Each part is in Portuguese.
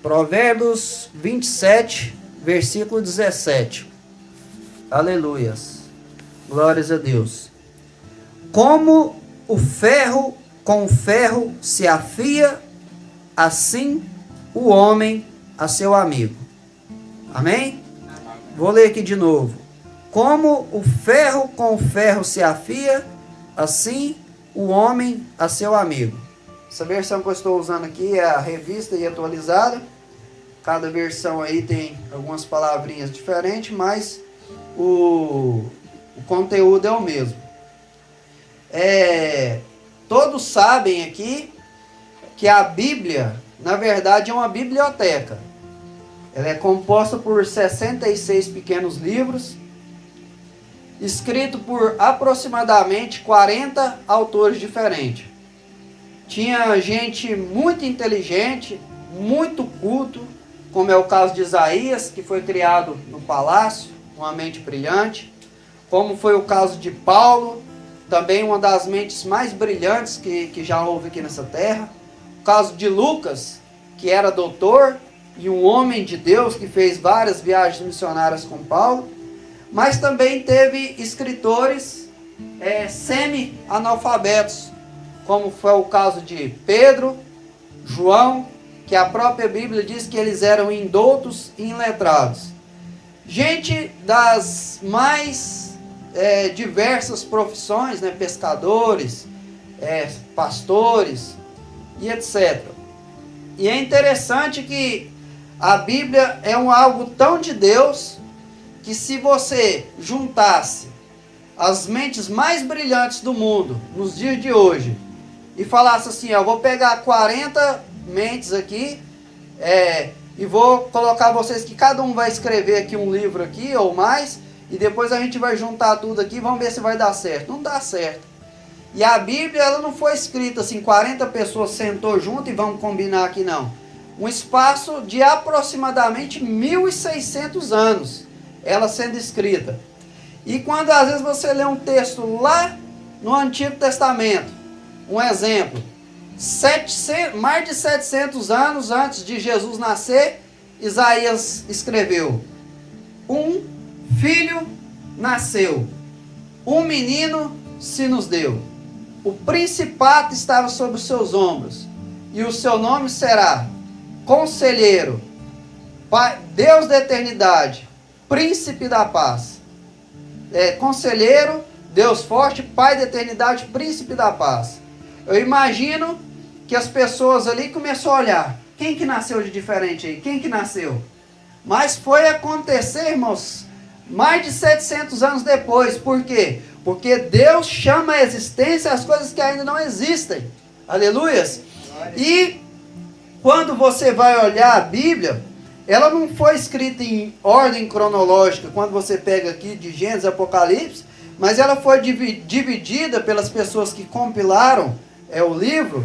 Provérbios 27, versículo 17. Aleluias. Glórias a Deus. Como o ferro com o ferro se afia, assim o homem a seu amigo. Amém? Vou ler aqui de novo. Como o ferro com o ferro se afia, assim o homem a seu amigo. Essa versão que eu estou usando aqui é a revista e atualizada. Cada versão aí tem algumas palavrinhas diferentes, mas o conteúdo é o mesmo. Todos sabem aqui que a Bíblia, na verdade, é uma biblioteca. Ela é composta por 66 pequenos livros, escrito por aproximadamente 40 autores diferentes. Tinha gente muito inteligente, muito culto, como é o caso de Isaías, que foi criado no palácio, uma mente brilhante, como foi o caso de Paulo, também uma das mentes mais brilhantes que já houve aqui nessa terra. O caso de Lucas, que era doutor e um homem de Deus que fez várias viagens missionárias com Paulo. Mas também teve escritores semi-analfabetos, como foi o caso de Pedro, João, que a própria Bíblia diz que eles eram indoutos e iletrados. Gente das mais diversas profissões, né? Pescadores, pastores e etc. E é interessante que a Bíblia é algo tão de Deus que se você juntasse as mentes mais brilhantes do mundo nos dias de hoje e falasse assim, eu vou pegar 40 mentes aqui e vou colocar vocês que cada um vai escrever aqui um livro aqui ou mais e depois a gente vai juntar tudo aqui e vamos ver se vai dar certo. Não dá certo. E a Bíblia ela não foi escrita assim, 40 pessoas sentou junto e vamos combinar aqui não. Um espaço de aproximadamente 1.600 anos ela sendo escrita. E quando às vezes você lê um texto lá no Antigo Testamento, um exemplo, mais de 700 anos antes de Jesus nascer, Isaías escreveu: um filho nasceu, um menino se nos deu, o principado estava sobre os seus ombros, e o seu nome será Conselheiro, Pai, Deus da eternidade, Príncipe da paz. Conselheiro, Deus forte, Pai da eternidade, Príncipe da paz. Eu imagino que as pessoas ali começaram a olhar, quem que nasceu de diferente aí? Quem que nasceu? Mas foi acontecer, irmãos, mais de 700 anos depois. Por quê? Porque Deus chama à existência as coisas que ainda não existem. Aleluias! E quando você vai olhar a Bíblia, ela não foi escrita em ordem cronológica, quando você pega aqui de Gênesis e Apocalipse, mas ela foi dividida pelas pessoas que compilaram o livro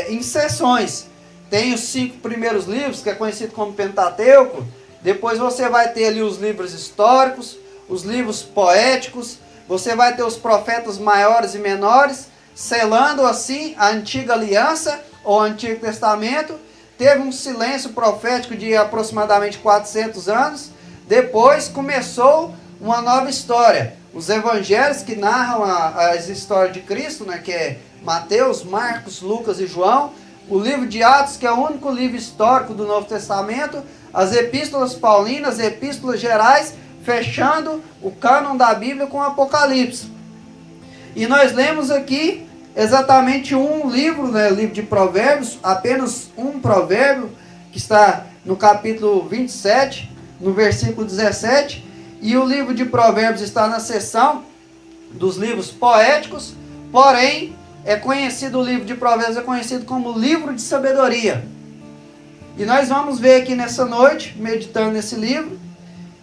em seções. Tem os 5 primeiros livros, que é conhecido como Pentateuco. Depois você vai ter ali os livros históricos, os livros poéticos, você vai ter os profetas maiores e menores, selando assim a antiga aliança, ou Antigo Testamento. Teve um silêncio profético de aproximadamente 400 anos. Depois começou uma nova história. Os evangelhos que narram as histórias de Cristo, né, que é Mateus, Marcos, Lucas e João. O livro de Atos, que é o único livro histórico do Novo Testamento. As epístolas paulinas, epístolas gerais, fechando o cânon da Bíblia com o Apocalipse. E nós lemos aqui exatamente um livro, né, o livro de Provérbios, apenas um provérbio, que está no capítulo 27, no versículo 17, e o livro de Provérbios está na seção dos livros poéticos, porém, o livro de Provérbios é conhecido como livro de sabedoria. E nós vamos ver aqui nessa noite, meditando nesse livro,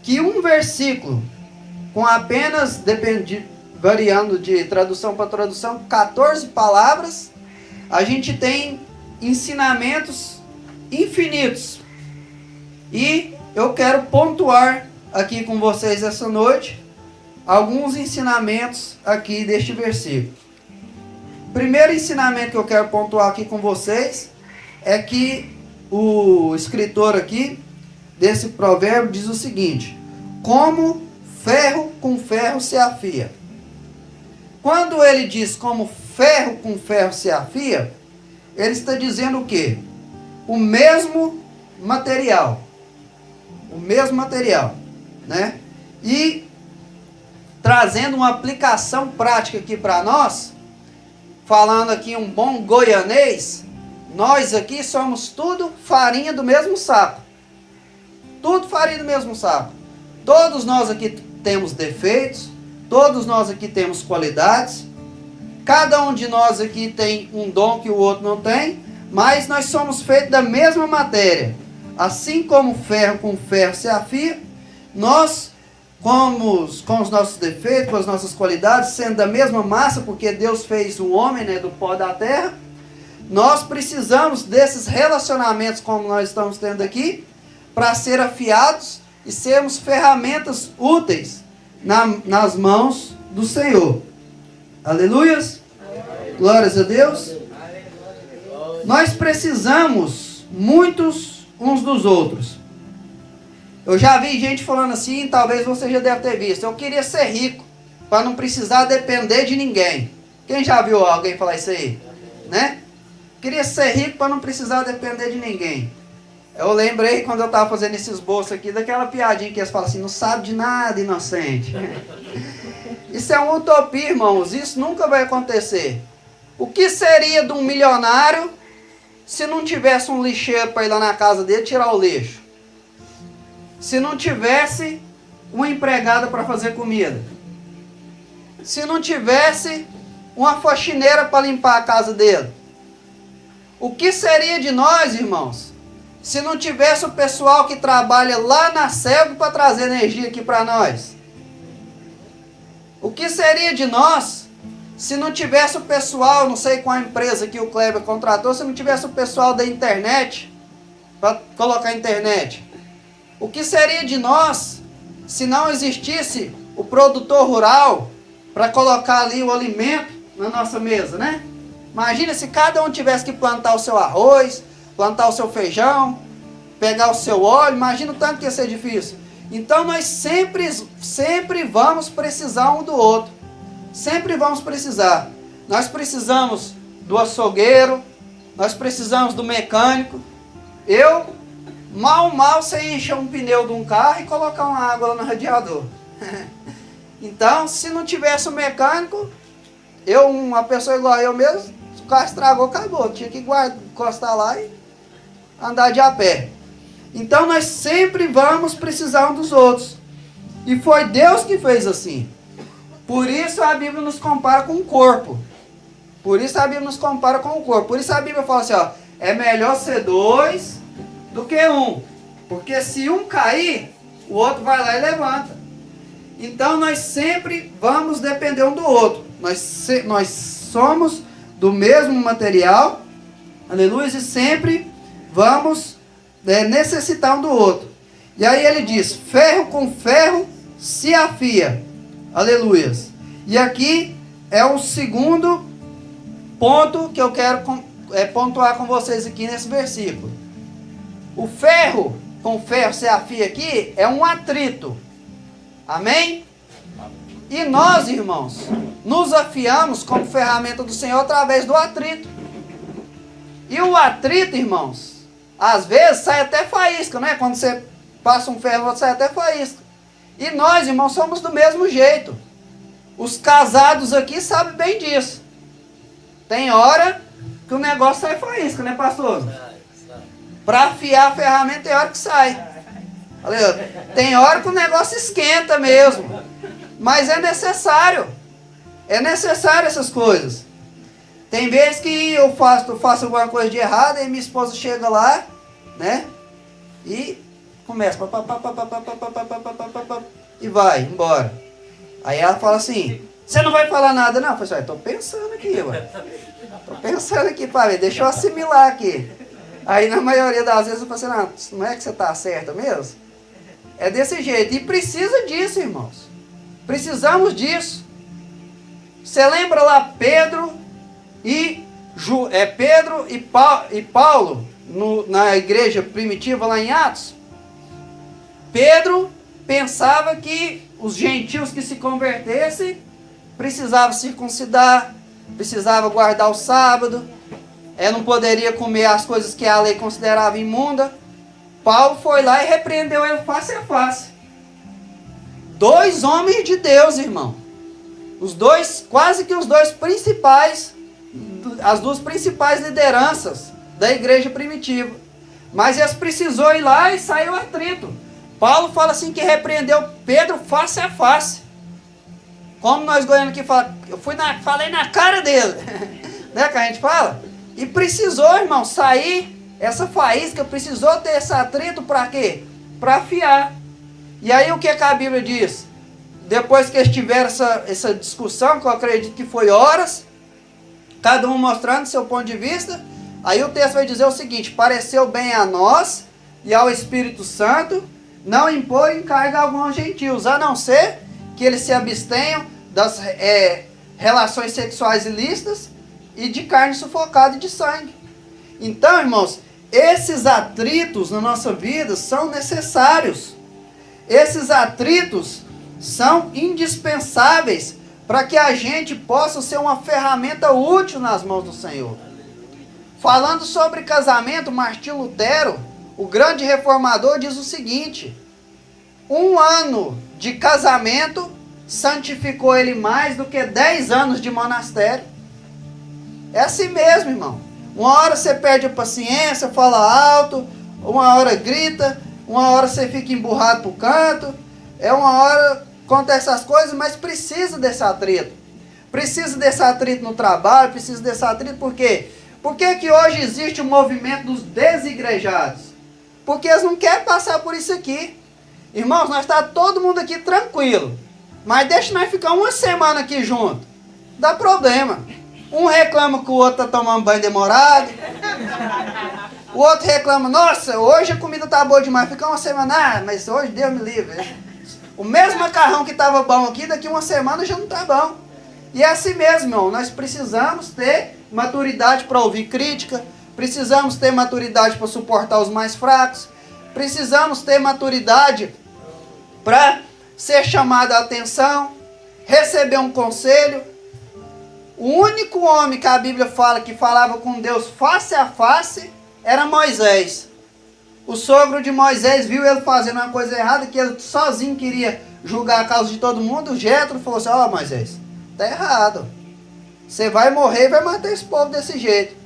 que um versículo, com apenas, variando de tradução para tradução, 14 palavras, a gente tem ensinamentos infinitos. E eu quero pontuar aqui com vocês essa noite alguns ensinamentos aqui deste versículo. Primeiro ensinamento que eu quero pontuar aqui com vocês é que o escritor aqui desse provérbio diz o seguinte: como ferro com ferro se afia. Quando ele diz como ferro com ferro se afia, ele está dizendo o quê? O mesmo material. O mesmo material, né? E trazendo uma aplicação prática aqui para nós, falando aqui um bom goianês, nós aqui somos tudo farinha do mesmo saco. Tudo farinha do mesmo saco. Todos nós aqui temos defeitos, todos nós aqui temos qualidades, cada um de nós aqui tem um dom que o outro não tem, mas nós somos feitos da mesma matéria. Assim como ferro com ferro se afia, nós, com os nossos defeitos, com as nossas qualidades, sendo da mesma massa, porque Deus fez o homem, né, do pó da terra, nós precisamos desses relacionamentos como nós estamos tendo aqui, para ser afiados e sermos ferramentas úteis nas mãos do Senhor. Aleluias! Glórias a Deus! Nós precisamos muitos uns dos outros. Eu já vi gente falando assim, talvez você já deve ter visto: eu queria ser rico para não precisar depender de ninguém. Quem já viu alguém falar isso aí? Né? Queria ser rico para não precisar depender de ninguém. Eu lembrei quando eu estava fazendo esse esboço aqui daquela piadinha que eles falam assim: não sabe de nada, inocente. Isso é uma utopia, irmãos. Isso nunca vai acontecer. O que seria de um milionário se não tivesse um lixeiro para ir lá na casa dele tirar o lixo? Se não tivesse uma empregada para fazer comida? Se não tivesse uma faxineira para limpar a casa dele? O que seria de nós, irmãos, se não tivesse o pessoal que trabalha lá na selva para trazer energia aqui para nós? O que seria de nós se não tivesse o pessoal, não sei qual empresa que o Kleber contratou, se não tivesse o pessoal da internet para colocar a internet? O que seria de nós se não existisse o produtor rural para colocar ali o alimento na nossa mesa, né? Imagina se cada um tivesse que plantar o seu arroz, plantar o seu feijão, pegar o seu óleo. Imagina o tanto que ia ser difícil. Então nós sempre vamos precisar um do outro. Sempre vamos precisar. Nós precisamos do açougueiro, nós precisamos do mecânico. Eu mal sei encher um pneu de um carro e colocar uma água lá no radiador. Então, se não tivesse o mecânico, uma pessoa igual eu mesmo, se o carro estragou, acabou. Tinha que encostar lá e andar de a pé. Então, nós sempre vamos precisar um dos outros. E foi Deus que fez assim. Por isso a Bíblia nos compara com o corpo. Por isso a Bíblia nos compara com o corpo. Por isso a Bíblia fala assim, ó, é melhor ser dois do que um. Porque se um cair, o outro vai lá e levanta. Então nós sempre vamos depender um do outro. Nós somos do mesmo material. Aleluia. E sempre vamos necessitar um do outro. E aí ele diz: ferro com ferro se afia. Aleluia. E aqui é o segundo ponto que eu quero pontuar com vocês aqui nesse versículo. O ferro com ferro se afia aqui é um atrito. Amém? E nós, irmãos, nos afiamos como ferramenta do Senhor através do atrito. E o atrito, irmãos, às vezes sai até faísca, né? Quando você passa um ferro, sai até faísca. E nós, irmãos, somos do mesmo jeito. Os casados aqui sabem bem disso. Tem hora que o negócio sai faísca, né, pastor? Para afiar a ferramenta tem hora que sai. Tem hora que o negócio esquenta mesmo. Mas é necessário. É necessário essas coisas. Tem vezes que eu faço alguma coisa de errado e minha esposa chega lá, né? E começa e vai embora. Aí ela fala assim: você não vai falar nada não? Eu falei assim: tô pensando aqui, ué. Tô pensando aqui, pai, deixa eu assimilar aqui. Aí na maioria das vezes eu falo assim: não é que você tá certa mesmo? É desse jeito. E precisa disso, irmãos. Precisamos disso. Você lembra lá Pedro e Paulo na igreja primitiva lá em Atos, Pedro pensava que os gentios que se convertessem precisavam circuncidar, precisavam guardar o sábado, não poderia comer as coisas que a lei considerava imunda. Paulo foi lá e repreendeu ele face a face. 2 homens de Deus, irmão. Quase que os dois principais, as 2 principais lideranças da igreja primitiva. Mas eles precisou ir lá e saiu atrito. Paulo fala assim que repreendeu Pedro face a face. Como nós goianos aqui falamos, falei na cara dele. Né, que a gente fala? E precisou, irmão, sair essa faísca, precisou ter esse atrito para quê? Para afiar. E aí o que a Bíblia diz? Depois que eles tiveram essa discussão, que eu acredito que foi horas, cada um mostrando seu ponto de vista, aí o texto vai dizer o seguinte: pareceu bem a nós e ao Espírito Santo não impor encargo algum aos gentios, a não ser que eles se abstenham das relações sexuais ilícitas e de carne sufocada e de sangue. Então, irmãos, esses atritos na nossa vida são necessários. Esses atritos são indispensáveis para que a gente possa ser uma ferramenta útil nas mãos do Senhor. Falando sobre casamento, Martinho Lutero, o grande reformador, diz o seguinte: 1 ano de casamento santificou ele mais do que 10 anos de monastério. É assim mesmo, irmão. Uma hora você perde a paciência, fala alto, uma hora grita, uma hora você fica emburrado pro canto, uma hora acontece essas coisas, mas precisa desse atrito. Precisa desse atrito no trabalho, precisa desse atrito, por quê? Por que que hoje existe o movimento dos desigrejados? Porque eles não querem passar por isso aqui. Irmãos, nós está todo mundo aqui tranquilo, mas deixa nós ficar uma semana aqui junto, dá problema. Um reclama que o outro está tomando banho demorado, o outro reclama, nossa, hoje a comida tá boa demais, fica uma semana, mas hoje Deus me livre. O mesmo macarrão que estava bom aqui, daqui uma semana já não está bom. E é assim mesmo, irmão, nós precisamos ter maturidade para ouvir crítica, precisamos ter maturidade para suportar os mais fracos, precisamos ter maturidade para ser chamado a atenção, receber um conselho. O único homem que a Bíblia fala que falava com Deus face a face era Moisés. O sogro de Moisés viu ele fazendo uma coisa errada, que ele sozinho queria julgar a causa de todo mundo. O Jetro falou assim: ó, Moisés, tá errado. Você vai morrer e vai matar esse povo desse jeito.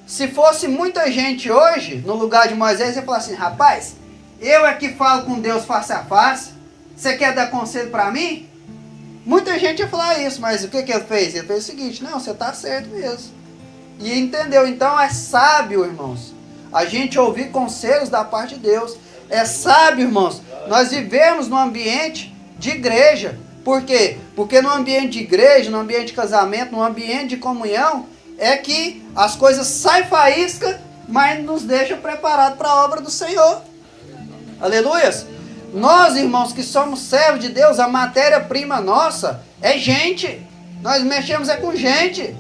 Se fosse muita gente hoje, no lugar de Moisés, ia falar assim: rapaz, eu é que falo com Deus face a face, você quer dar conselho para mim? Muita gente ia falar isso, mas o que ele fez? Ele fez o seguinte: não, você está certo mesmo. E entendeu? Então é sábio, irmãos, a gente ouvir conselhos da parte de Deus. É sábio, irmãos, nós vivemos num ambiente de igreja. Por quê? Porque no ambiente de igreja, no ambiente de casamento, no ambiente de comunhão, é que as coisas saem faísca, mas nos deixa preparados para a obra do Senhor. Aleluias! Nós, irmãos, que somos servos de Deus, a matéria-prima nossa é gente. Nós mexemos com gente.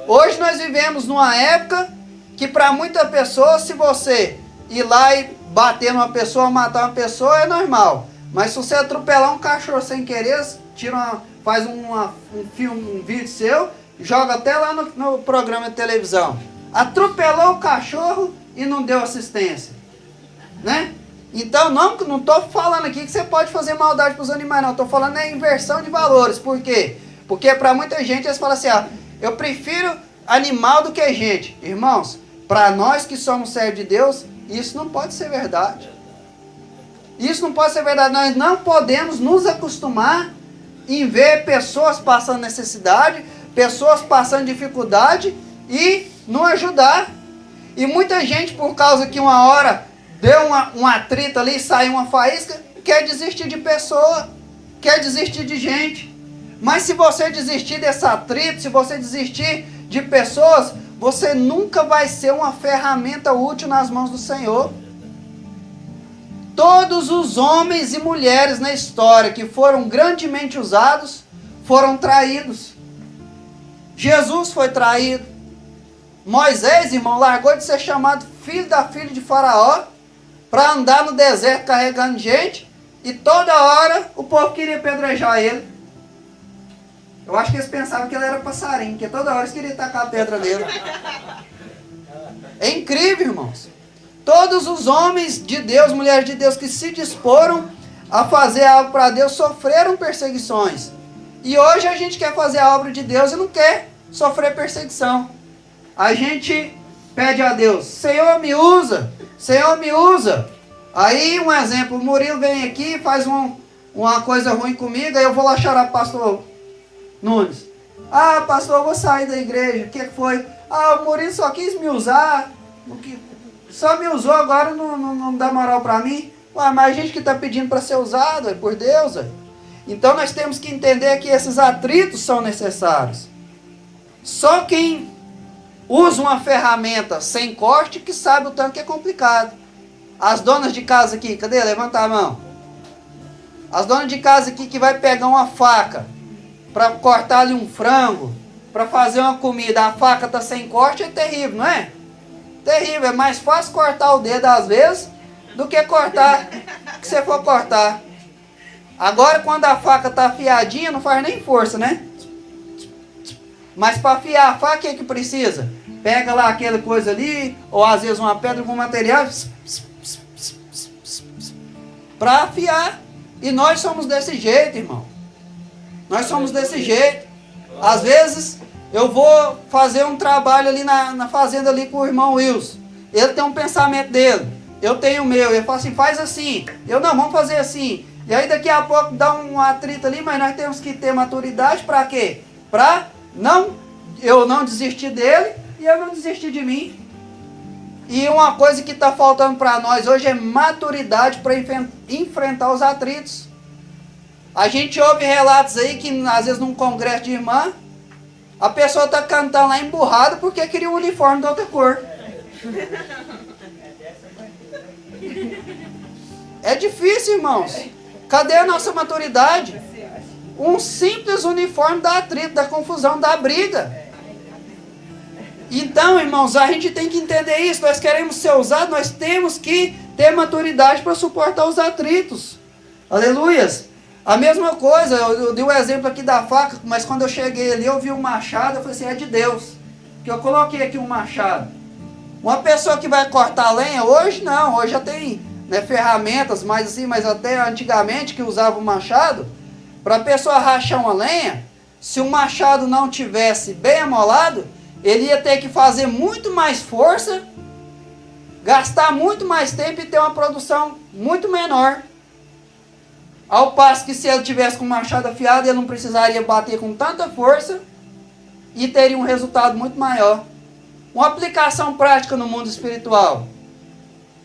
Hoje nós vivemos numa época que para muita pessoa, se você ir lá e bater numa pessoa, matar uma pessoa, é normal. Mas se você atropelar um cachorro sem querer, faz um vídeo seu, joga até lá no programa de televisão. Atropelou o cachorro e não deu assistência. Né? Então, não estou falando aqui que você pode fazer maldade para os animais, não. Estou falando é inversão de valores. Por quê? Porque para muita gente eles falam assim: eu prefiro animal do que gente. Irmãos, para nós que somos servos de Deus, isso não pode ser verdade. Isso não pode ser verdade. Nós não podemos nos acostumar em ver pessoas passando necessidade, pessoas passando dificuldade e não ajudar. E muita gente, por causa que uma hora deu um atrito ali, saiu uma faísca, quer desistir de pessoa, quer desistir de gente. Mas se você desistir desse atrito, se você desistir de pessoas, você nunca vai ser uma ferramenta útil nas mãos do Senhor. Todos os homens e mulheres na história que foram grandemente usados, foram traídos. Jesus foi traído. Moisés, irmão, largou de ser chamado filho da filha de Faraó para andar no deserto carregando gente, e toda hora o povo queria apedrejar ele. Eu acho que eles pensavam que ele era passarinho, porque toda hora eles queriam tacar a pedra nele. É incrível, irmãos. Todos os homens de Deus, mulheres de Deus que se disporam a fazer algo para Deus sofreram perseguições. E hoje a gente quer fazer a obra de Deus e não quer sofrer perseguição. A gente pede a Deus: Senhor, me usa. Senhor, me usa. Aí, um exemplo, o Murilo vem aqui e faz uma coisa ruim comigo, aí eu vou lá chorar pro pastor Nunes. Ah, pastor, eu vou sair da igreja. O que foi? Ah, o Murilo só quis me usar. Só me usou, agora não dá moral para mim. Ué, mas a gente que está pedindo para ser usado, é por Deus. É. Então nós temos que entender que esses atritos são necessários. Só quem usa uma ferramenta sem corte que sabe o tanto que é complicado. As donas de casa aqui, cadê? Levanta a mão. As donas de casa aqui que vai pegar uma faca para cortar ali um frango, para fazer uma comida, a faca está sem corte, é terrível, não é? Terrível, é mais fácil cortar o dedo às vezes do que cortar que você for cortar. Agora quando a faca está afiadinha não faz nem força, né? Mas para afiar a faca, o que é que precisa? Pega lá aquela coisa ali, ou às vezes uma pedra, algum material, para afiar. E nós somos desse jeito, irmão. Nós somos desse jeito. Às vezes eu vou fazer um trabalho ali na fazenda ali com o irmão Wilson. Ele tem um pensamento dele, eu tenho o meu. Ele fala assim, faz assim. Eu não, vamos fazer assim. E aí daqui a pouco dá um atrito ali, mas nós temos que ter maturidade para quê? Para eu não desistir dele e eu não desistir de mim. E uma coisa que está faltando para nós hoje é maturidade para enfrentar os atritos. A gente ouve relatos aí que às vezes num congresso de irmã, a pessoa está cantando lá emburrada porque queria um uniforme de outra cor. É difícil, irmãos. Cadê a nossa maturidade? Um simples uniforme dá atrito, dá confusão, dá briga. Então, irmãos, a gente tem que entender isso. Nós queremos ser usados, nós temos que ter maturidade para suportar os atritos. Aleluias. A mesma coisa, eu dei o exemplo aqui da faca, mas quando eu cheguei ali, eu vi um machado, eu falei assim, é de Deus. Que eu coloquei aqui um machado. Uma pessoa que vai cortar lenha, hoje não, hoje já tem, né, ferramentas, mas assim, mas até antigamente que usava o machado, para a pessoa rachar uma lenha, se o machado não tivesse bem amolado, ele ia ter que fazer muito mais força, gastar muito mais tempo e ter uma produção muito menor. Ao passo que se ele tivesse com o machado afiado, ele não precisaria bater com tanta força e teria um resultado muito maior. Uma aplicação prática no mundo espiritual.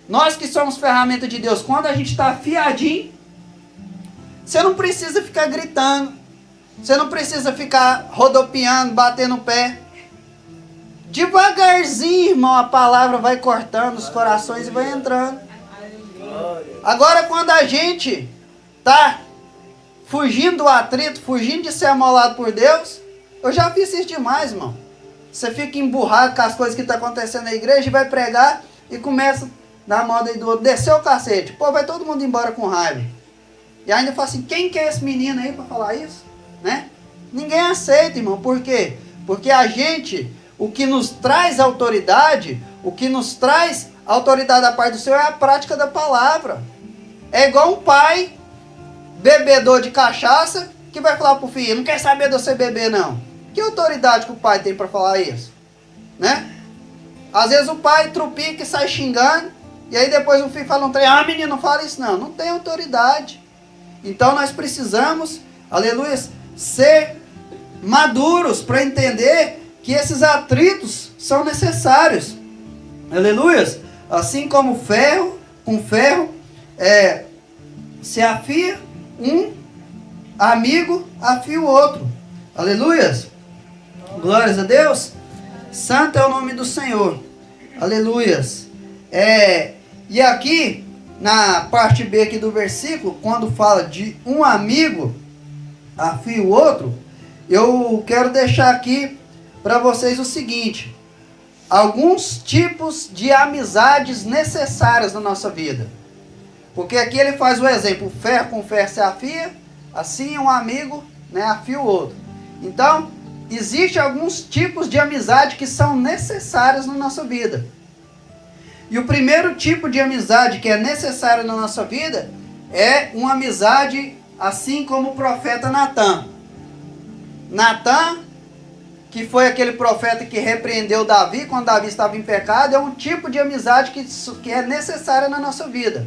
Nós que somos ferramenta de Deus, quando a gente está afiadinho, você não precisa ficar gritando, você não precisa ficar rodopiando, batendo o pé. Devagarzinho, irmão, a palavra vai cortando os corações e vai entrando. Agora, quando a gente está fugindo do atrito, fugindo de ser amolado por Deus, eu já fiz isso demais, irmão. Você fica emburrado com as coisas que estão acontecendo na igreja e vai pregar e começa na moda aí do outro, descer o cacete. Pô, vai todo mundo embora com raiva. E ainda fala assim, quem que é esse menino aí para falar isso? Né? Ninguém aceita, irmão. Por quê? Porque a gente, o que nos traz autoridade, da parte do Senhor é a prática da palavra. É igual um pai, bebedor de cachaça, que vai falar pro filho, não quer saber de você beber não. Que autoridade que o pai tem para falar isso? Né? Às vezes o pai trupica e sai xingando, e aí depois o filho fala um trem, menino, não fala isso não. Não tem autoridade. Então nós precisamos, aleluia, ser maduros para entender que esses atritos são necessários. Aleluia. Assim como ferro, com ferro, se afia um amigo, afia o outro. Aleluia. Glórias a Deus. Santo é o nome do Senhor. Aleluia. E aqui, na parte B aqui do versículo, quando fala de um amigo afia o outro, eu quero deixar aqui para vocês o seguinte. alguns tipos de amizades necessárias na nossa vida. Porque aqui ele faz o exemplo, ferro com ferro se afia, assim um amigo, né, afia o outro. Então, existem alguns tipos de amizade que são necessários na nossa vida. E o primeiro tipo de amizade que é necessário na nossa vida é uma amizade assim como o profeta Natan. Natan, que foi aquele profeta que repreendeu Davi quando Davi estava em pecado, é um tipo de amizade que é necessária na nossa vida.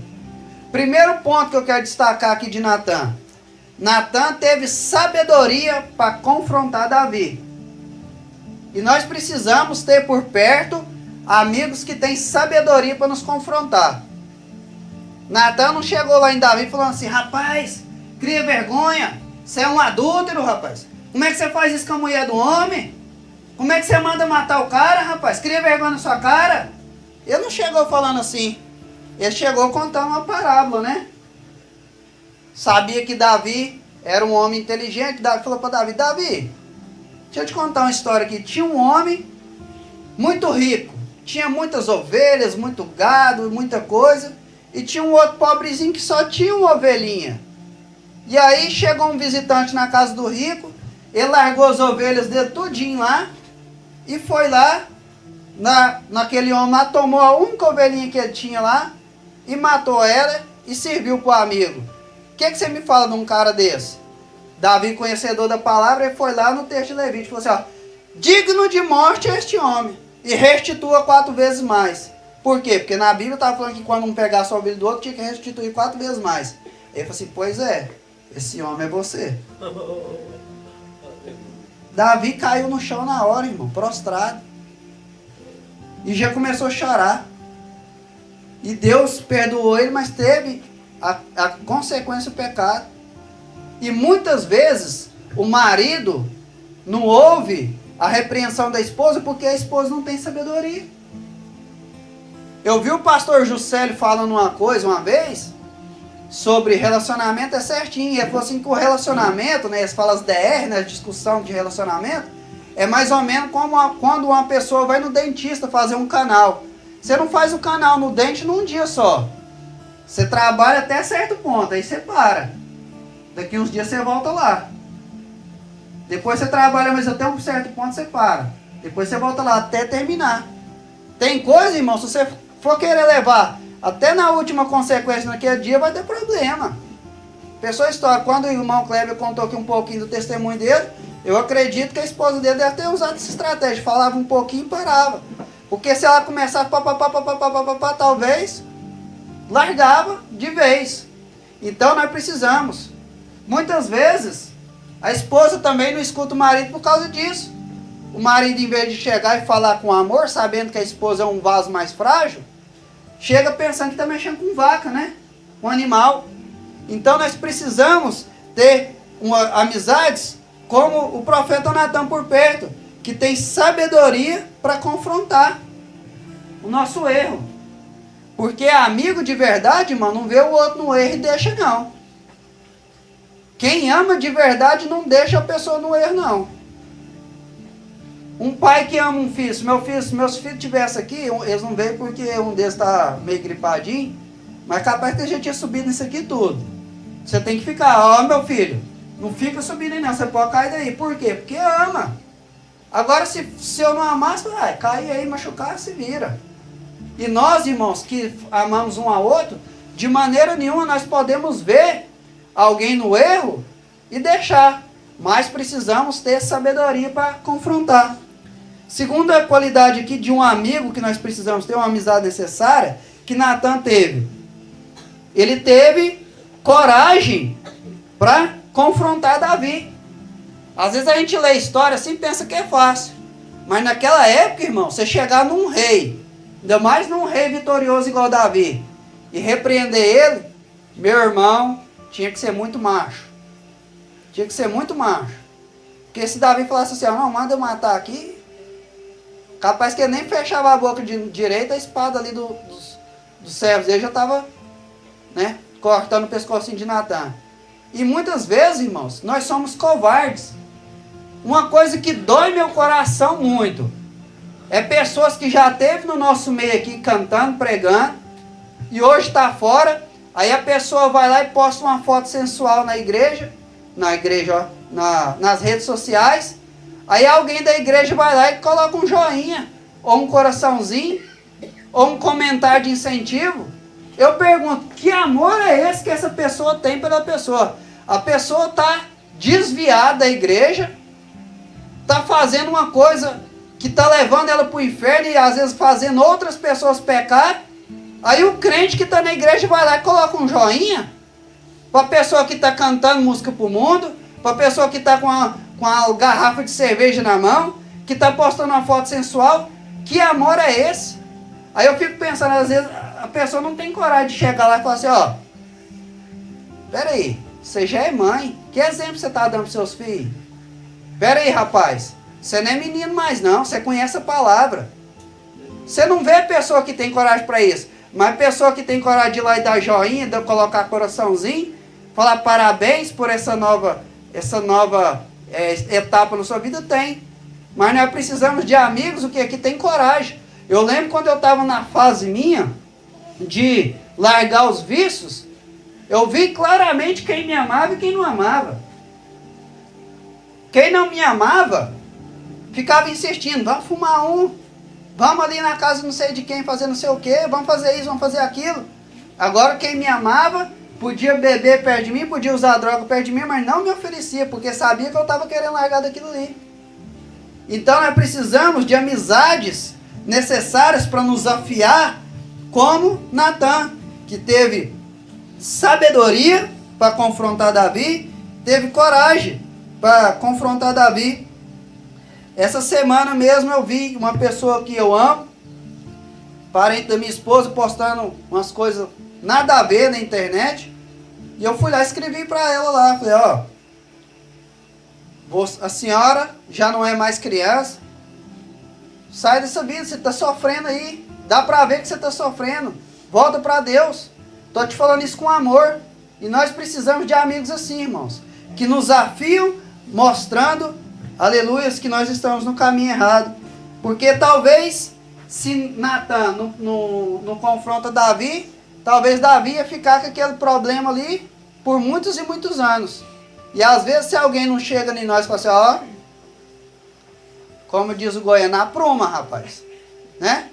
Primeiro ponto que eu quero destacar aqui de Natan. Natan teve sabedoria para confrontar Davi. E nós precisamos ter por perto amigos que têm sabedoria para nos confrontar. Natan não chegou lá em Davi falando assim: rapaz, cria vergonha, você é um adúltero, rapaz. Como é que você faz isso com a mulher do homem? Como é que você manda matar o cara, rapaz? Cria vergonha na sua cara. Ele não chegou falando assim. Ele chegou contando uma parábola, né? Sabia que Davi era um homem inteligente. Davi falou para Davi: Davi, deixa eu te contar uma história aqui. Tinha um homem muito rico. Tinha muitas ovelhas, muito gado, muita coisa. E tinha um outro pobrezinho que só tinha uma ovelhinha. E aí chegou um visitante na casa do rico. Ele largou as ovelhas dele tudinho lá. E foi lá, naquele homem lá, tomou a única ovelhinha que ele tinha lá. E matou ela e serviu para o amigo. O que você me fala de um cara desse? Davi, conhecedor da palavra, ele foi lá no texto de Levítico e falou assim: ó, digno de morte é este homem, e restitua 4 vezes mais. Por quê? Porque na Bíblia estava falando que quando um pegasse a ovelha do outro, tinha que restituir 4 vezes mais. Ele falou assim: pois é, esse homem é você. Davi caiu no chão na hora, irmão, prostrado. E já começou a chorar. E Deus perdoou ele, mas teve a consequência do pecado. E muitas vezes o marido não ouve a repreensão da esposa porque a esposa não tem sabedoria. Eu vi o pastor Juscelio falando uma coisa uma vez sobre relacionamento, é certinho. Ele falou assim que o relacionamento, né, eles falam as DR, né, discussão de relacionamento, é mais ou menos como quando uma pessoa vai no dentista fazer um canal. Você não faz o canal no dente num dia só. Você trabalha até certo ponto, aí você para. Daqui uns dias você volta lá. Depois você trabalha mais até um certo ponto, você para. Depois você volta lá até terminar. Tem coisa, irmão, se você for querer levar até na última consequência naquele dia, vai ter problema. Pessoa história, quando o irmão Kleber contou aqui um pouquinho do testemunho dele, eu acredito que a esposa dele deve ter usado essa estratégia. Falava um pouquinho e parava. Porque se ela começar talvez largava de vez. Então nós precisamos. Muitas vezes a esposa também não escuta o marido por causa disso. O marido, em vez de chegar e falar com amor, sabendo que a esposa é um vaso mais frágil, chega pensando que está mexendo com vaca, né? Com animal. Então nós precisamos ter amizades como o profeta Natan por perto, que tem sabedoria para confrontar o nosso erro. Porque amigo de verdade, irmão, não vê o outro no erro e deixa, não. Quem ama de verdade não deixa a pessoa no erro, não. Um pai que ama um filho, se meus filhos estivessem aqui, eles não veem porque um deles está meio gripadinho, mas capaz que a gente ia subir nisso aqui tudo. Você tem que ficar, ó, meu filho, não fica subindo aí não, você pode cair daí. Por quê? Porque ama. Agora, se eu não amasse, vai cair aí, machucar, se vira. E nós, irmãos, que amamos um ao outro, de maneira nenhuma nós podemos ver alguém no erro e deixar. Mas precisamos ter sabedoria para confrontar. Segunda qualidade aqui de um amigo que nós precisamos ter, uma amizade necessária, que Natan teve. Ele teve coragem para confrontar Davi. Às vezes a gente lê a história assim e pensa que é fácil. Mas naquela época, irmão, você chegar num rei, ainda mais num rei vitorioso igual Davi, e repreender ele, meu irmão, tinha que ser muito macho. Tinha que ser muito macho. Porque se Davi falasse assim, não, manda eu matar aqui, capaz que ele nem fechava a boca de direita, a espada ali dos servos dele já estava, né, cortando o pescocinho de Natan. E muitas vezes, irmãos, nós somos covardes. Uma coisa que dói meu coração muito É pessoas que já esteve no nosso meio aqui cantando, pregando, e hoje está fora. Aí a pessoa vai lá e posta uma foto sensual na igreja, ó, nas redes sociais. Aí alguém da igreja vai lá e coloca um joinha, ou um coraçãozinho, ou um comentário de incentivo. Eu pergunto, que amor é esse que essa pessoa tem pela pessoa? A pessoa está desviada da igreja, está fazendo uma coisa que está levando ela para o inferno e às vezes fazendo outras pessoas pecar. Aí o crente que está na igreja vai lá e coloca um joinha para a pessoa que está cantando música para o mundo, para a pessoa que está com a garrafa de cerveja na mão, que está postando uma foto sensual. Que amor é esse? Aí eu fico pensando, às vezes a pessoa não tem coragem de chegar lá e falar assim, ó, peraí, você já é mãe, que exemplo você está dando para seus filhos? Peraí, rapaz, você não é menino mais não, você conhece a palavra. Você não vê a pessoa que tem coragem para isso, mas a pessoa que tem coragem de ir lá e dar joinha, de colocar coraçãozinho, falar parabéns por essa nova etapa na sua vida, tem. Mas nós precisamos de amigos, o que tem coragem. Eu lembro quando eu estava na fase minha de largar os vícios, eu vi claramente quem me amava e quem não amava. Quem não me amava ficava insistindo, vamos fumar um, vamos ali na casa não sei de quem fazer não sei o que, vamos fazer isso, vamos fazer aquilo. Agora quem me amava podia beber perto de mim, podia usar droga perto de mim, mas não me oferecia, porque sabia que eu estava querendo largar daquilo ali. Então nós precisamos de amizades necessárias para nos afiar, como Natan, que teve sabedoria para confrontar Davi, teve coragem para confrontar Davi. Essa semana mesmo eu vi uma pessoa que eu amo, parente da minha esposa, postando umas coisas nada a ver na internet, e eu fui lá e escrevi para ela lá, falei, ó, a senhora já não é mais criança, sai dessa vida, você está sofrendo aí, dá para ver que você está sofrendo, volta para Deus. Estou te falando isso com amor, e nós precisamos de amigos assim, irmãos, que nos afiam, mostrando, aleluias, que nós estamos no caminho errado. Porque talvez, se Natan não confronta Davi, talvez Davi ia ficar com aquele problema ali por muitos e muitos anos. E às vezes se alguém não chega em nós e fala assim, ó, como diz o goiano, apruma, rapaz, né?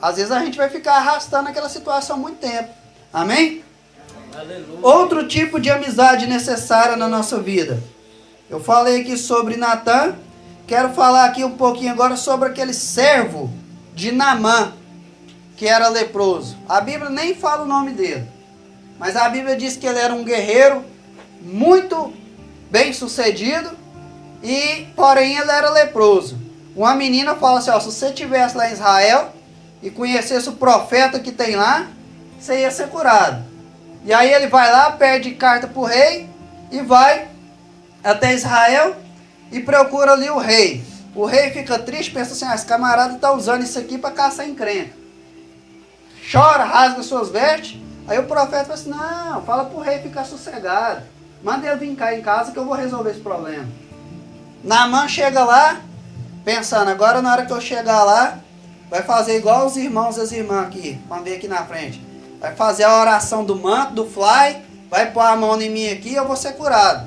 Às vezes a gente vai ficar arrastando aquela situação há muito tempo. Amém? Aleluia. Outro tipo de amizade necessária na nossa vida. Eu falei aqui sobre Natan, quero falar aqui um pouquinho agora sobre aquele servo de Naamã, que era leproso. A Bíblia nem fala o nome dele, mas a Bíblia diz que ele era um guerreiro muito bem sucedido, e porém ele era leproso. Uma menina fala assim, ó, se você estivesse lá em Israel e conhecesse o profeta que tem lá, você ia ser curado. E aí ele vai lá, pede carta para o rei e vai até Israel e procura ali o rei. O rei fica triste, pensa assim, esse camarada está usando isso aqui para caçar encrenca. Chora, rasga suas vestes. Aí o profeta fala assim, não, fala para o rei ficar sossegado. Manda ele vir cá em casa que eu vou resolver esse problema. Naamã chega lá, pensando, agora na hora que eu chegar lá, vai fazer igual os irmãos e as irmãs aqui, vamos ver aqui na frente. Vai fazer a oração do manto, do fly, vai pôr a mão em mim aqui e eu vou ser curado.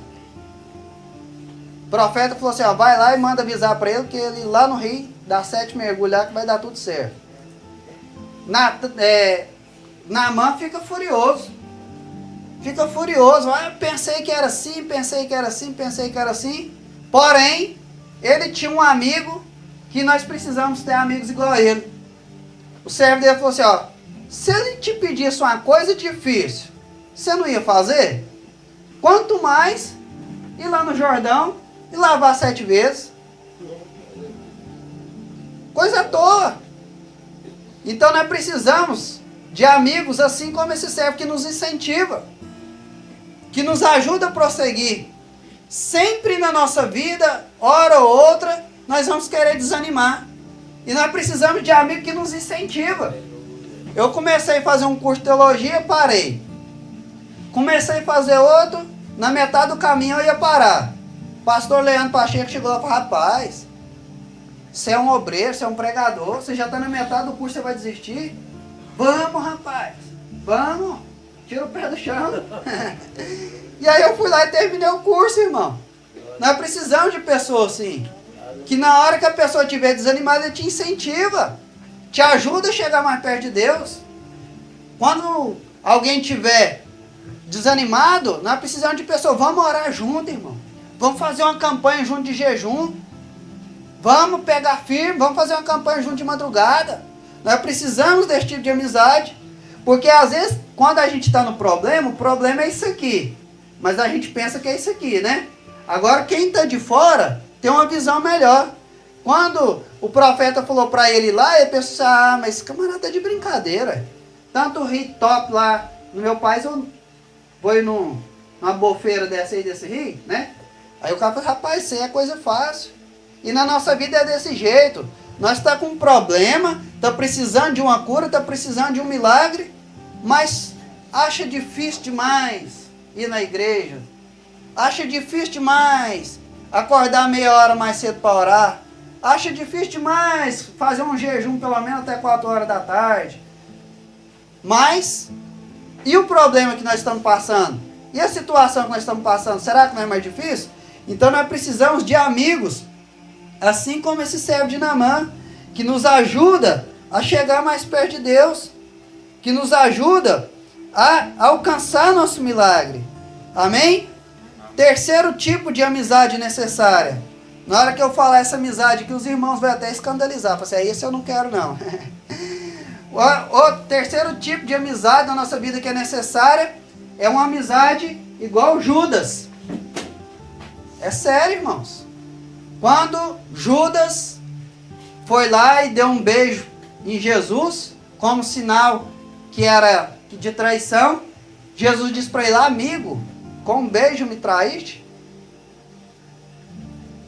O profeta falou assim, ó, vai lá e manda avisar para ele que ele lá no rio dá 7 mergulhos lá que vai dar tudo certo. Naamã fica furioso. Fica furioso. Ah, eu pensei que era assim, pensei que era assim, pensei que era assim. Porém, ele tinha um amigo que nós precisamos ter amigos igual a ele. O servo dele falou assim, ó, se ele te pedisse uma coisa difícil, você não ia fazer? Quanto mais ir lá no Jordão e lavar 7 vezes. Coisa à toa. Então nós precisamos de amigos assim como esse servo que nos incentiva, que nos ajuda a prosseguir. Sempre na nossa vida, hora ou outra, nós vamos querer desanimar. E nós precisamos de amigos que nos incentiva. Eu comecei a fazer um curso de teologia, parei. Comecei a fazer outro, na metade do caminho eu ia parar. Pastor Leandro Pacheco chegou lá e falou, rapaz, Você é um obreiro, você é um pregador, você já está na metade do curso, você vai desistir? Vamos, rapaz, vamos, tira o pé do chão. E aí eu fui lá e terminei o curso, irmão. Nós precisamos de pessoas assim, que na hora que a pessoa estiver desanimada, ele te incentiva, te ajuda a chegar mais perto de Deus. Quando alguém estiver desanimado, nós precisamos de pessoas. Vamos orar junto, irmão. Vamos fazer uma campanha junto de jejum. Vamos pegar firme, vamos fazer uma campanha junto de madrugada. Nós precisamos desse tipo de amizade. Porque às vezes, quando a gente está no problema, o problema é isso aqui. Mas a gente pensa que é isso aqui, né? Agora, quem está de fora tem uma visão melhor. Quando o profeta falou para ele lá, ele pensou, mas esse camarada tá de brincadeira. Tanto rio top lá no meu país, eu vou ir numa bofeira dessa aí, desse rio, né? Aí o cara falou, rapaz, isso aí é coisa fácil. E na nossa vida é desse jeito. Nós está com um problema, está precisando de uma cura, está precisando de um milagre, mas acha difícil demais ir na igreja. Acha difícil demais acordar meia hora mais cedo para orar. Acha difícil demais fazer um jejum pelo menos até 4 horas da tarde. Mas, e o problema que nós estamos passando? E a situação que nós estamos passando? Será que não é mais difícil? Então nós precisamos de amigos, assim como esse servo de Naamã, que nos ajuda a chegar mais perto de Deus, que nos ajuda a alcançar nosso milagre. Amém? Terceiro tipo de amizade necessária. Na hora que eu falar essa amizade, que os irmãos vão até escandalizar. Falar assim, esse eu não quero não. O terceiro tipo de amizade na nossa vida que é necessária é uma amizade igual Judas. É sério, irmãos. Quando Judas foi lá e deu um beijo em Jesus, como sinal que era de traição, Jesus disse para ele, amigo, com um beijo me traíste?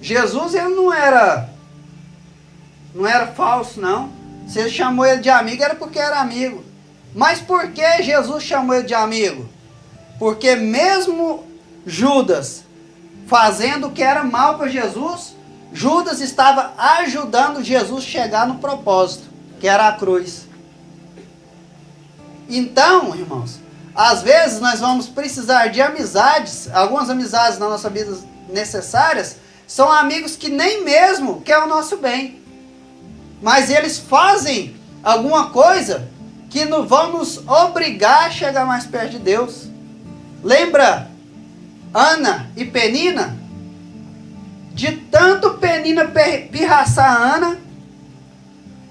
Jesus, ele não era falso, não. Se ele chamou ele de amigo, era porque era amigo. Mas por que Jesus chamou ele de amigo? Porque mesmo Judas fazendo o que era mal para Jesus, Judas estava ajudando Jesus a chegar no propósito, que era a cruz. Então, irmãos, às vezes nós vamos precisar de amizades, algumas amizades na nossa vida necessárias, são amigos que nem mesmo querem o nosso bem. Mas eles fazem alguma coisa que vão nos obrigar a chegar mais perto de Deus. Lembra Ana e Penina? De tanto Penina pirraçar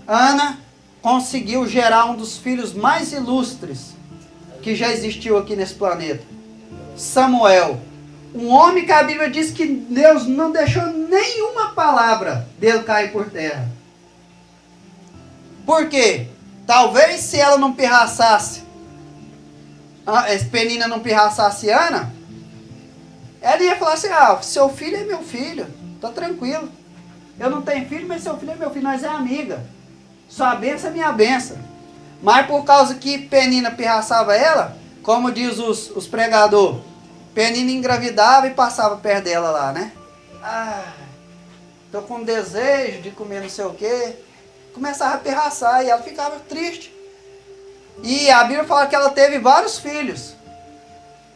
Ana conseguiu gerar um dos filhos mais ilustres que já existiu aqui nesse planeta. Samuel. Um homem que a Bíblia diz que Deus não deixou nenhuma palavra dele cair por terra. Por quê? Talvez se ela não pirraçasse, Penina não pirraçasse Ana, ela ia falar assim, seu filho é meu filho, tá tranquilo. Eu não tenho filho, mas seu filho é meu filho, nós é amiga. Sua benção é minha benção. Mas por causa que Penina pirraçava ela, como diz os pregadores, Penina engravidava e passava perto dela lá, né? Tô com desejo de comer não sei o quê. Começava a pirraçar e ela ficava triste. E a Bíblia fala que ela teve vários filhos.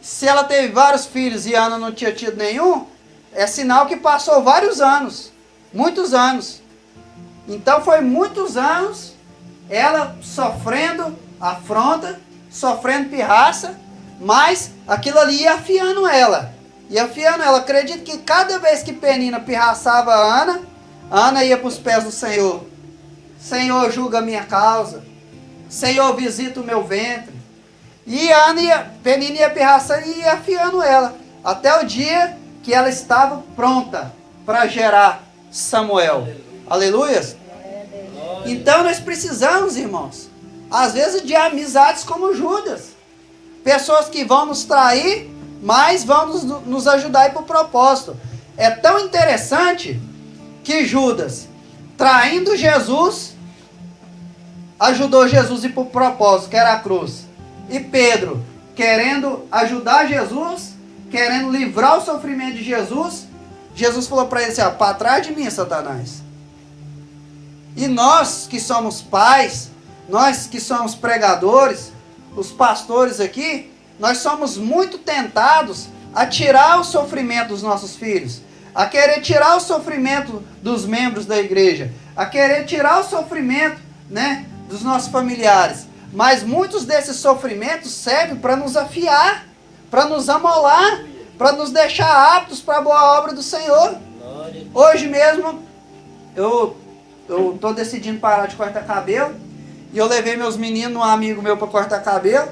Se ela teve vários filhos e Ana não tinha tido nenhum, é sinal que passou vários anos. Muitos anos. Então foi muitos anos ela sofrendo afronta, sofrendo pirraça, mas aquilo ali ia afiando ela. Ia afiando ela. Acredito que cada vez que Penina pirraçava Ana ia para os pés do Senhor. Senhor, julga a minha causa. Senhor, visita o meu ventre. E Penina ia pirraçando e ia afiando ela. Até o dia que ela estava pronta para gerar Samuel. Aleluia. Então nós precisamos, irmãos, às vezes de amizades como Judas. Pessoas que vão nos trair, mas vão nos ajudar a ir para o propósito. É tão interessante que Judas, traindo Jesus, ajudou Jesus a ir para o propósito, que era a cruz. E Pedro, querendo ajudar Jesus, querendo livrar o sofrimento de Jesus, Jesus falou para ele assim, para trás de mim, Satanás. E nós que somos pais, nós que somos pregadores, os pastores aqui, nós somos muito tentados a tirar o sofrimento dos nossos filhos, a querer tirar o sofrimento dos membros da igreja, a querer tirar o sofrimento, né, dos nossos familiares. Mas muitos desses sofrimentos servem para nos afiar, para nos amolar, para nos deixar aptos para a boa obra do Senhor. Hoje mesmo, eu estou decidindo parar de cortar cabelo, e eu levei meus meninos, um amigo meu, para cortar cabelo.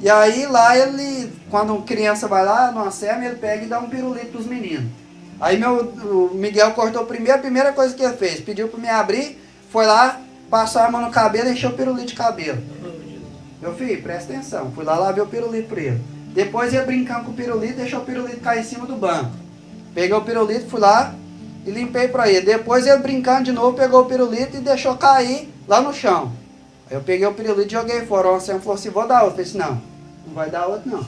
E aí lá ele, quando uma criança vai lá numa serra, ele pega e dá um pirulito para os meninos. Aí o Miguel cortou primeiro, a primeira coisa que ele fez, pediu para me abrir, foi lá, passou a mão no cabelo e encheu o pirulito de cabelo. Meu filho, presta atenção, fui lá lavei o pirulito para ele. Depois ele brincando com o pirulito, deixou o pirulito cair em cima do banco. Peguei o pirulito, fui lá e limpei para ele. Depois ele brincando de novo, pegou o pirulito e deixou cair lá no chão. Aí eu peguei o pirulito e joguei fora. O Anselmo falou assim, vou dar outro. Eu falei assim, não vai dar outro não.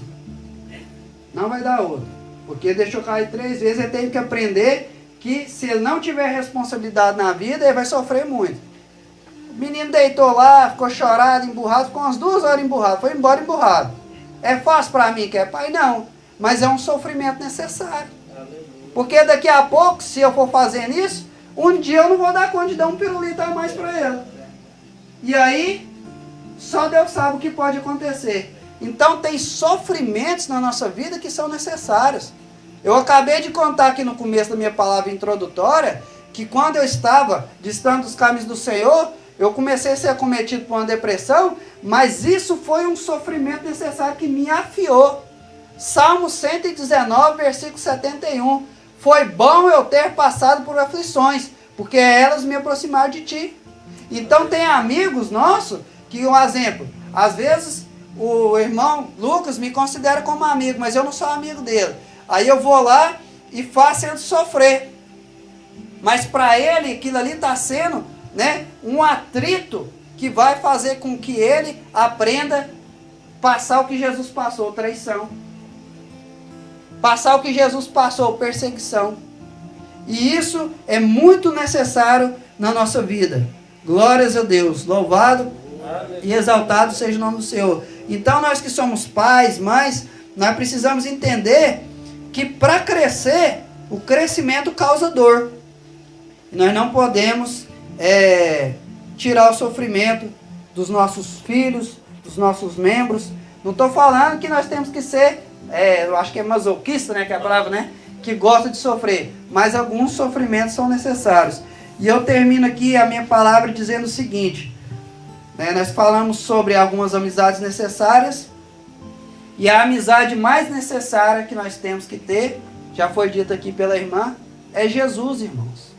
Não vai dar outro. Porque ele deixou cair 3 vezes, ele tem que aprender que se ele não tiver responsabilidade na vida, ele vai sofrer muito. O menino deitou lá, ficou chorado, emburrado, ficou umas 2 horas emburrado, foi embora emburrado. É fácil para mim que é pai? Não. Mas é um sofrimento necessário. Porque daqui a pouco, se eu for fazendo isso, um dia eu não vou dar conta de dar um pirulito a mais para ele. E aí, só Deus sabe o que pode acontecer. Então tem sofrimentos na nossa vida que são necessários. Eu acabei de contar aqui no começo da minha palavra introdutória, que quando eu estava distante dos caminhos do Senhor, eu comecei a ser acometido por uma depressão, mas isso foi um sofrimento necessário que me afiou. Salmo 119, versículo 71. Foi bom eu ter passado por aflições, porque elas me aproximaram de ti. Então tem amigos nossos que, um exemplo, às vezes o irmão Lucas me considera como amigo, mas eu não sou amigo dele. Aí eu vou lá e faço ele sofrer. Mas para ele aquilo ali está sendo, né, um atrito que vai fazer com que ele aprenda a passar o que Jesus passou, traição. Passar o que Jesus passou, perseguição. E isso é muito necessário na nossa vida. Glórias a Deus, louvado e exaltado seja o nome do Senhor. Então nós que somos pais, mães, nós precisamos entender que para crescer, o crescimento causa dor. Nós não podemos tirar o sofrimento dos nossos filhos, dos nossos membros. Não estou falando que nós temos que ser, eu acho que é masoquista, né, que é a palavra, né, que gosta de sofrer. Mas alguns sofrimentos são necessários. E eu termino aqui a minha palavra dizendo o seguinte, né, nós falamos sobre algumas amizades necessárias, e a amizade mais necessária que nós temos que ter, já foi dito aqui pela irmã, é Jesus, irmãos.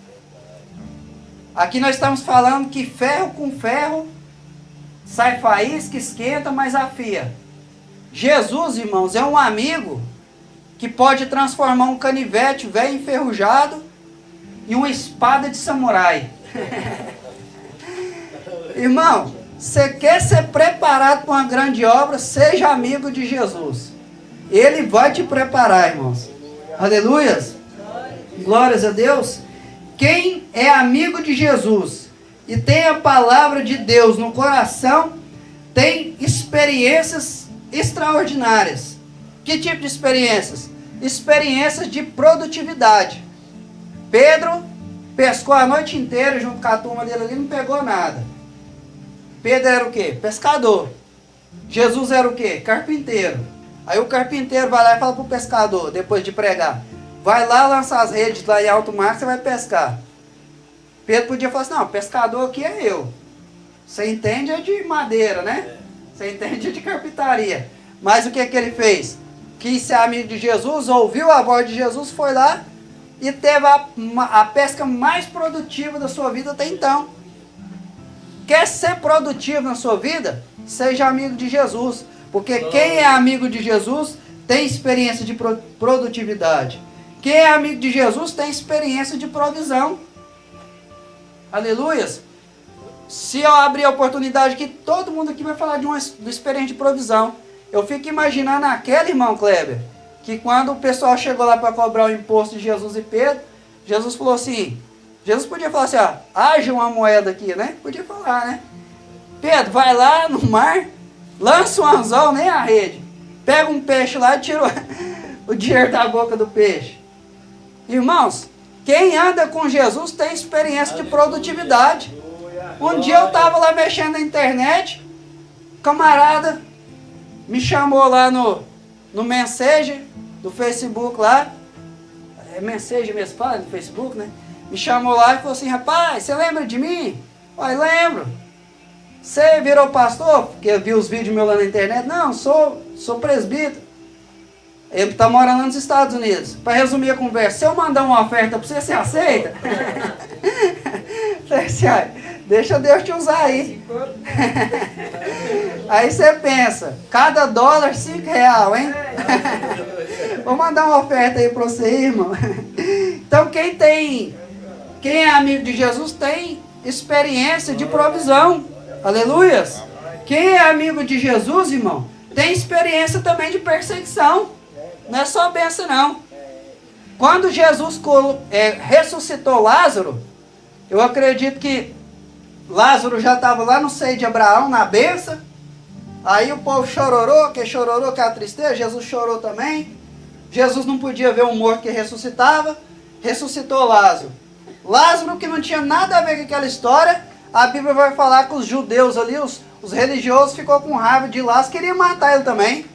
Aqui nós estamos falando que ferro com ferro sai faísca, esquenta, mas afia. Jesus, irmãos, é um amigo que pode transformar um canivete velho enferrujado em uma espada de samurai. Irmão, você quer ser preparado para uma grande obra, seja amigo de Jesus. Ele vai te preparar, irmãos. Aleluias. Glórias a Deus. Quem é amigo de Jesus e tem a palavra de Deus no coração, tem experiências extraordinárias. Que tipo de experiências? Experiências de produtividade. Pedro pescou a noite inteira junto com a turma dele ali, não pegou nada. Pedro era o quê? Pescador. Jesus era o quê? Carpinteiro. Aí o carpinteiro vai lá e fala para o pescador, depois de pregar, vai lá lançar as redes lá em alto mar que você vai pescar. Pedro podia falar assim, não, pescador aqui é eu. Você entende é de madeira, né? Você entende é de carpintaria. Mas o que ele fez? Quis ser amigo de Jesus, ouviu a voz de Jesus, foi lá e teve a pesca mais produtiva da sua vida até então. Quer ser produtivo na sua vida? Seja amigo de Jesus. Porque quem é amigo de Jesus tem experiência de produtividade. Quem é amigo de Jesus tem experiência de provisão. Aleluias. Se eu abrir a oportunidade aqui, todo mundo aqui vai falar de uma experiência de provisão. Eu fico imaginando aquele irmão Kleber, que quando o pessoal chegou lá para cobrar o imposto de Jesus e Pedro, Jesus falou assim, Jesus podia falar assim, ó, haja uma moeda aqui, né? Podia falar, né? Pedro, vai lá no mar, lança um anzol, nem a rede. Pega um peixe lá e tira o dinheiro da boca do peixe. Irmãos, quem anda com Jesus tem experiência de produtividade. Um dia eu estava lá mexendo na internet, camarada me chamou lá no Messenger do Facebook lá. É Messenger mesmo, fala no Facebook, né? Me chamou lá e falou assim, rapaz, você lembra de mim? Pai, lembro. Você virou pastor? Porque viu os vídeos meus lá na internet? Não, sou presbítero. Ele está morando nos Estados Unidos. Para resumir a conversa, se eu mandar uma oferta para você, você aceita? Deixa Deus te usar aí. Aí você pensa, cada dólar R$5, hein? Vou mandar uma oferta aí para você, irmão. Então quem é amigo de Jesus tem experiência de provisão. Aleluias. Quem é amigo de Jesus, irmão, tem experiência também de perseguição. Não é só bênção, não. Quando Jesus ressuscitou Lázaro, eu acredito que Lázaro já estava lá no seio de Abraão, na bênção. Aí o povo chororou, que a tristeza. Jesus chorou também. Jesus não podia ver um morto que ressuscitava. Ressuscitou Lázaro. Lázaro, que não tinha nada a ver com aquela história, a Bíblia vai falar que os judeus ali, os religiosos, ficou com raiva de Lázaro, queriam matar ele também.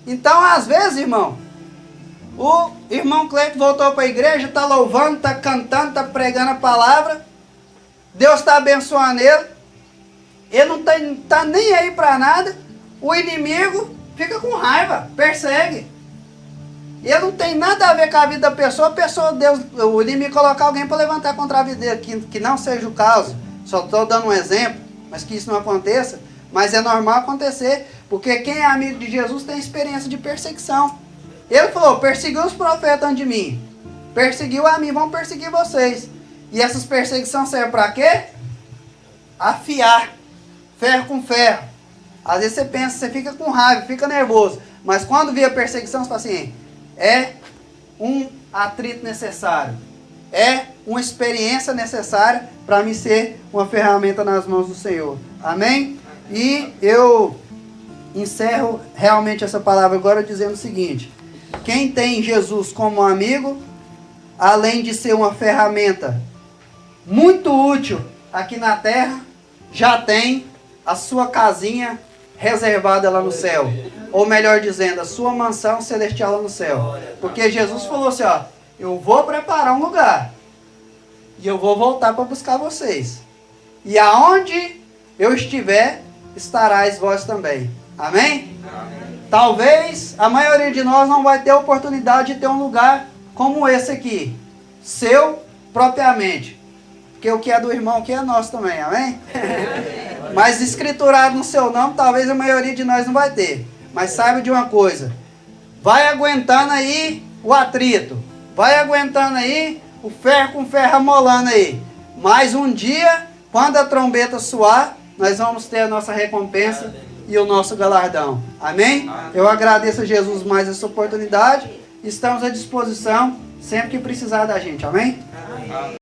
Então, às vezes, irmão, o irmão Cleito voltou para a igreja, está louvando, está cantando, está pregando a palavra, Deus está abençoando ele não está nem aí para nada, o inimigo fica com raiva, persegue. Ele não tem nada a ver com a vida da pessoa, Deus, o inimigo colocar alguém para levantar contra a vida dele, que não seja o caso. Só estou dando um exemplo, mas que isso não aconteça. Mas é normal acontecer, porque quem é amigo de Jesus tem experiência de perseguição. Ele falou, perseguiu os profetas antes de mim. Perseguiu a mim, vão perseguir vocês. E essas perseguições servem para quê? Afiar. Ferro com ferro. Às vezes você pensa, você fica com raiva, fica nervoso. Mas quando vê a perseguição, você fala assim, é um atrito necessário. É uma experiência necessária para mim ser uma ferramenta nas mãos do Senhor. Amém? E eu encerro realmente essa palavra agora dizendo o seguinte. Quem tem Jesus como amigo, além de ser uma ferramenta muito útil aqui na terra, já tem a sua casinha reservada lá no céu. Ou melhor dizendo, a sua mansão celestial lá no céu. Porque Jesus falou assim, ó, eu vou preparar um lugar. E eu vou voltar para buscar vocês. E aonde eu estiver, estarás vós também. Amém? Amém? Talvez a maioria de nós não vai ter a oportunidade de ter um lugar como esse aqui. Seu propriamente. Porque o que é do irmão aqui é nosso também. Amém? Mas escriturado no seu nome, talvez a maioria de nós não vai ter. Mas saiba de uma coisa. Vai aguentando aí o atrito. Vai aguentando aí o ferro com ferro amolando aí. Mas um dia, quando a trombeta soar, nós vamos ter a nossa recompensa e o nosso galardão. Amém? Eu agradeço a Jesus mais essa oportunidade. Estamos à disposição sempre que precisar da gente. Amém?